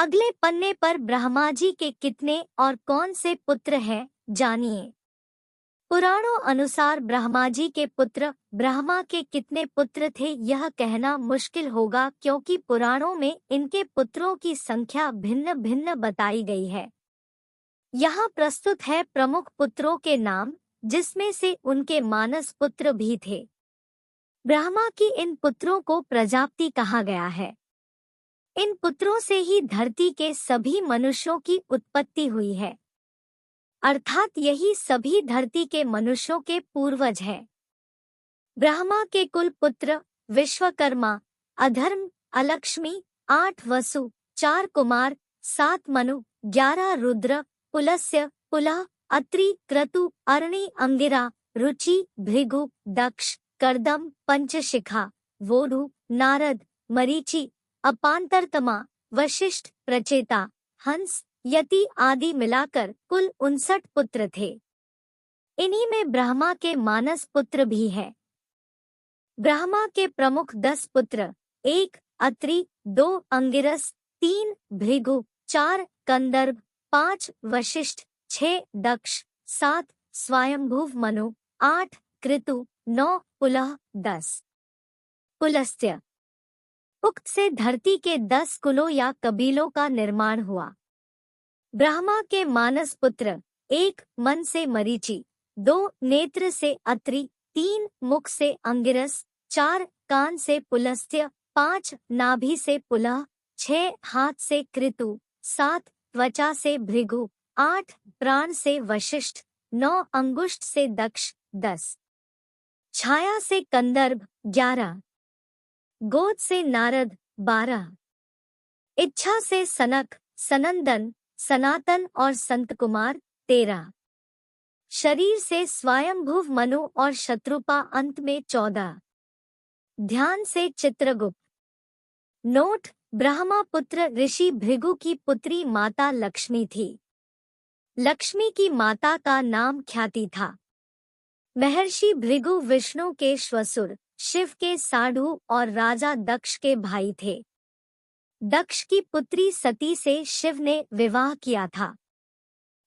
अगले पन्ने पर ब्रह्मा जी के कितने और कौन से पुत्र हैं, जानिए। पुराणों अनुसार ब्रह्मा जी के पुत्र ब्रह्मा के कितने पुत्र थे यह कहना मुश्किल होगा, क्योंकि पुराणों में इनके पुत्रों की संख्या भिन्न भिन्न बताई गई है। यहाँ प्रस्तुत है प्रमुख पुत्रों के नाम, जिसमें से उनके मानस पुत्र भी थे। ब्रह्मा की इन पुत्रों को प्रजापति कहा गया है। इन पुत्रों से ही धरती के सभी मनुष्यों की उत्पत्ति हुई है, अर्थात यही सभी धरती के मनुष्यों के पूर्वज हैं। ब्रह्मा के कुल पुत्र विश्वकर्मा, अधर्म, अलक्ष्मी, 8 वसु, 4 कुमार, 7 मनु, 11 रुद्र, पुलस्त्य, पुलह, अत्रि, क्रतु, अरणि, अंगिरा, रुचि, भृगु, दक्ष, कर्दम, पंचशिखा, वोढु, नारद, मरीचि, अपांतरतमा, वशिष्ठ, प्रचेता, हंस, यति आदि मिलाकर कुल 59 पुत्र थे। इन्हीं में ब्रह्मा के मानस पुत्र भी हैं। ब्रह्मा के प्रमुख 10 पुत्र 1 अत्रि, 2 अंगिरस, 3 भृगु, 4 कंदर्प, 5 वशिष्ठ, 6 दक्ष, 7 स्वयंभुव मनु, 8 कृतु, 9 पुलह, 10 पुलस्त्य। उक्त से धरती के 10 कुलों या कबीलों का निर्माण हुआ। ब्रह्मा के मानस पुत्र 1 मन से मरीचि, 2 नेत्र से अत्रि, 3 मुख से अंगिरस, 4 कान से पुलस्त्य, 5 नाभि से पुलह, 6 हाथ से कृतु, 7 त्वचा से भृगु, 8 प्राण से वशिष्ठ, 9 अंगुष्ठ से दक्ष, 10 छाया से कंदर्प, 11 गोद से नारद, 12 इच्छा से सनक, सनंदन, सनातन और संत कुमार, 13 शरीर से स्वयंभुव मनु और शत्रुपा, अंत में 14 ध्यान से चित्रगुप्त। नोट: ब्रह्मा पुत्र ऋषि भृगु की पुत्री माता लक्ष्मी थी। लक्ष्मी की माता का नाम ख्याति था। महर्षि भृगु विष्णु के श्वशुर, शिव के साढ़ू और राजा दक्ष के भाई थे। दक्ष की पुत्री सती से शिव ने विवाह किया था।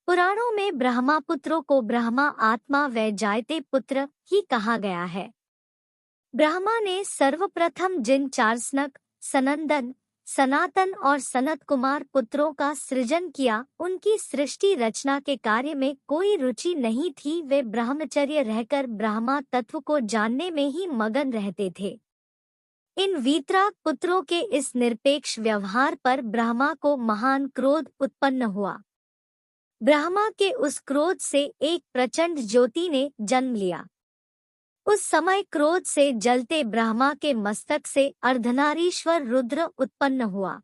पुराणों में ब्रह्मा पुत्रों को ब्रह्मा आत्मा व जायते पुत्र ही कहा गया है। ब्रह्मा ने सर्वप्रथम जिन 4 सनक, सनंदन, सनातन और सनत कुमार पुत्रों का सृजन किया, उनकी सृष्टि रचना के कार्य में कोई रुचि नहीं थी। वे ब्रह्मचर्य रहकर ब्रह्मा तत्व को जानने में ही मगन रहते थे। इन वीतराग पुत्रों के इस निरपेक्ष व्यवहार पर ब्रह्मा को महान क्रोध उत्पन्न हुआ। ब्रह्मा के उस क्रोध से एक प्रचंड ज्योति ने जन्म लिया। उस समय क्रोध से जलते ब्रह्मा के मस्तक से अर्धनारीश्वर रुद्र उत्पन्न हुआ।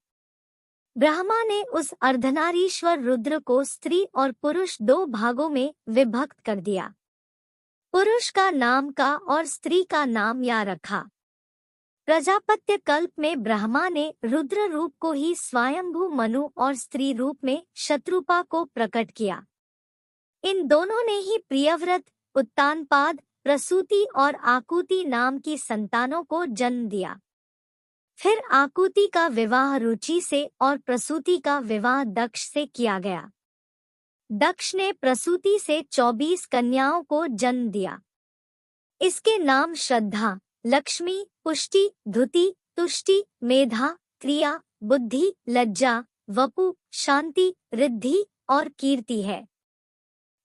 ब्रह्मा ने उस अर्धनारीश्वर रुद्र को स्त्री और पुरुष 2 भागों में विभक्त कर दिया। पुरुष का नाम का और स्त्री का नाम या रखा। प्रजापत्य कल्प में ब्रह्मा ने रुद्र रूप को ही स्वयंभू मनु और स्त्री रूप में शत्रुपा को प्रकट किया। इन दोनों ने ही प्रियव्रत, उत्तानपाद, प्रसूति और आकुति नाम की संतानों को जन्म दिया। फिर आकुति का विवाह रुचि से और प्रसूति का विवाह दक्ष से किया गया। दक्ष ने प्रसूति से 24 कन्याओं को जन्म दिया। इसके नाम श्रद्धा, लक्ष्मी, पुष्टि, धुति, तुष्टि, मेधा, क्रिया, बुद्धि, लज्जा, वपु, शांति, रिद्धि और कीर्ति है।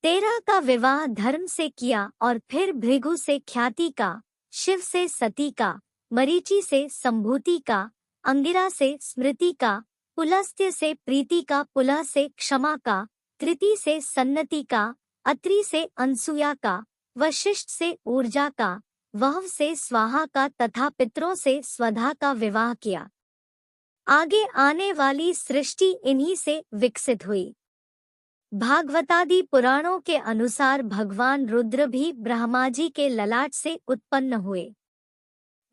13 का विवाह धर्म से किया और फिर भृगु से ख्याति का, शिव से सती का, मरीचि से संभूति का, अंगिरा से स्मृति का, पुलस्त्य से प्रीति का, पुलह से क्षमा का, कृति से सन्नति का, अत्रि से अनसूया का, वशिष्ठ से ऊर्जा का, वहव से स्वाहा का तथा पितरों से स्वधा का विवाह किया। आगे आने वाली सृष्टि इन्हीं से विकसित हुई। भागवतादि पुराणों के अनुसार भगवान रुद्र भी ब्रह्मा जी के ललाट से उत्पन्न हुए।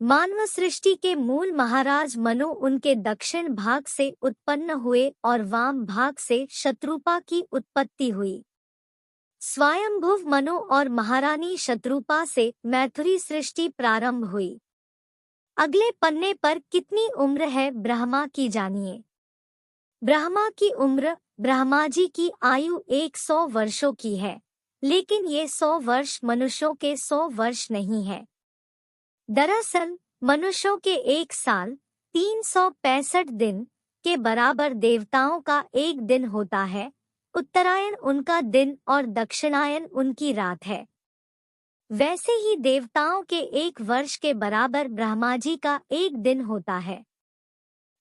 मानव सृष्टि के मूल महाराज मनु उनके दक्षिण भाग से उत्पन्न हुए और वाम भाग से शत्रुपा की उत्पत्ति हुई। स्वयंभुव मनु और महारानी शत्रुपा से मैथुरी सृष्टि प्रारंभ हुई। अगले पन्ने पर कितनी उम्र है ब्रह्मा की, जानिए। ब्रह्मा की उम्र, ब्रह्मा जी की आयु 100 वर्षों की है, लेकिन ये 100 वर्ष मनुष्यों के 100 वर्ष नहीं है। दरअसल मनुष्यों के एक साल 365 दिन के बराबर देवताओं का एक दिन होता है। उत्तरायण उनका दिन और दक्षिणायन उनकी रात है। वैसे ही देवताओं के एक वर्ष के बराबर ब्रह्मा जी का एक दिन होता है।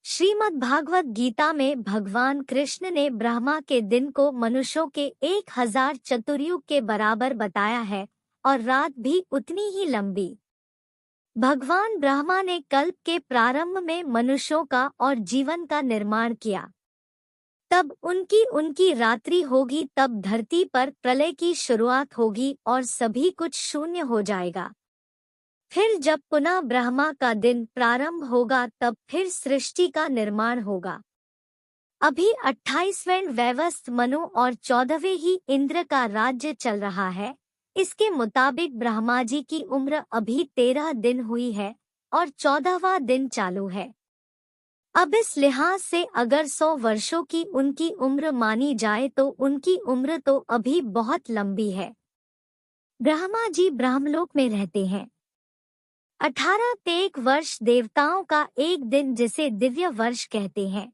श्रीमद् भागवत गीता में भगवान कृष्ण ने ब्रह्मा के दिन को मनुष्यों के 1000 चतुर्युग के बराबर बताया है और रात भी उतनी ही लंबी। भगवान ब्रह्मा ने कल्प के प्रारंभ में मनुष्यों का और जीवन का निर्माण किया। तब उनकी रात्रि होगी, तब धरती पर प्रलय की शुरुआत होगी और सभी कुछ शून्य हो जाएगा। फिर जब पुनः ब्रह्मा का दिन प्रारंभ होगा, तब फिर सृष्टि का निर्माण होगा। अभी 28वें वैवस्वत मनु और 14वें ही इंद्र का राज्य चल रहा है। इसके मुताबिक ब्रह्मा जी की उम्र अभी 13 दिन हुई है और 14वां दिन चालू है। अब इस लिहाज से अगर 100 वर्षों की उनकी उम्र मानी जाए तो उनकी उम्र तो अभी बहुत लंबी है। ब्रह्मा जी ब्रह्मलोक में रहते हैं। 18 वर्ष देवताओं का एक दिन, जिसे दिव्य वर्ष कहते हैं।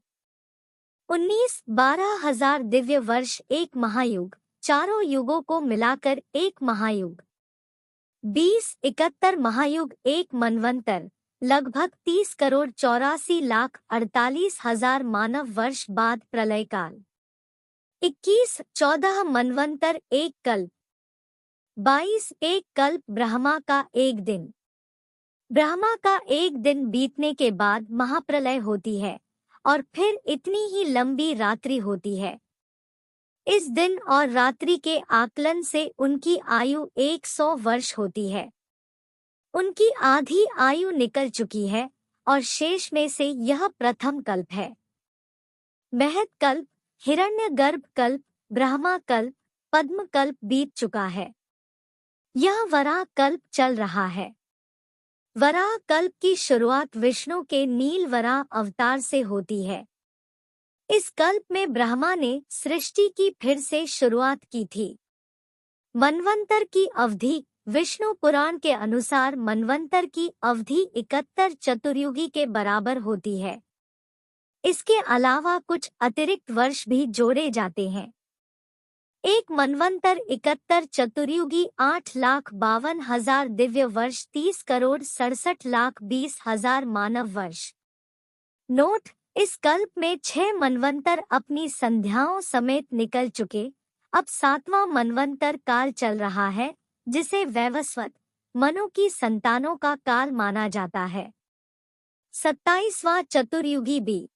19-12 हजार दिव्य वर्ष एक महायुग, चारों युगों को मिलाकर एक महायुग। 20-71 महायुग एक मनवंतर, लगभग 30 करोड़ 84 लाख 48 हजार मानव वर्ष बाद प्रलय काल। 21-14 मनवंतर एक कल्प। 22 एक कल्प ब्रह्मा का एक दिन। ब्रह्मा का एक दिन बीतने के बाद महाप्रलय होती है और फिर इतनी ही लंबी रात्रि होती है। इस दिन और रात्रि के आकलन से उनकी आयु 100 वर्ष होती है। उनकी आधी आयु निकल चुकी है और शेष में से यह प्रथम कल्प है। महत कल्प, हिरण्यगर्भ कल्प, ब्रह्मा कल्प, पद्म कल्प बीत चुका है। यह वराह कल्प चल रहा है। वराह कल्प की शुरुआत विष्णु के नील वराह अवतार से होती है। इस कल्प में ब्रह्मा ने सृष्टि की फिर से शुरुआत की थी। मनवंतर की अवधि, विष्णु पुराण के अनुसार मनवंतर की अवधि 71 चतुर्युगी के बराबर होती है। इसके अलावा कुछ अतिरिक्त वर्ष भी जोड़े जाते हैं। एक मनवंतर 71 चतुर्युगी 8,52,000 दिव्य वर्ष 30 करोड़ 67 लाख 20 हजार मानव वर्ष। नोट: इस कल्प में 6 मनवंतर अपनी संध्याओं समेत निकल चुके। अब 7वां मनवंतर काल चल रहा है, जिसे वैवस्वत मनु की संतानों का काल माना जाता है। 27वां चतुर्युगी बी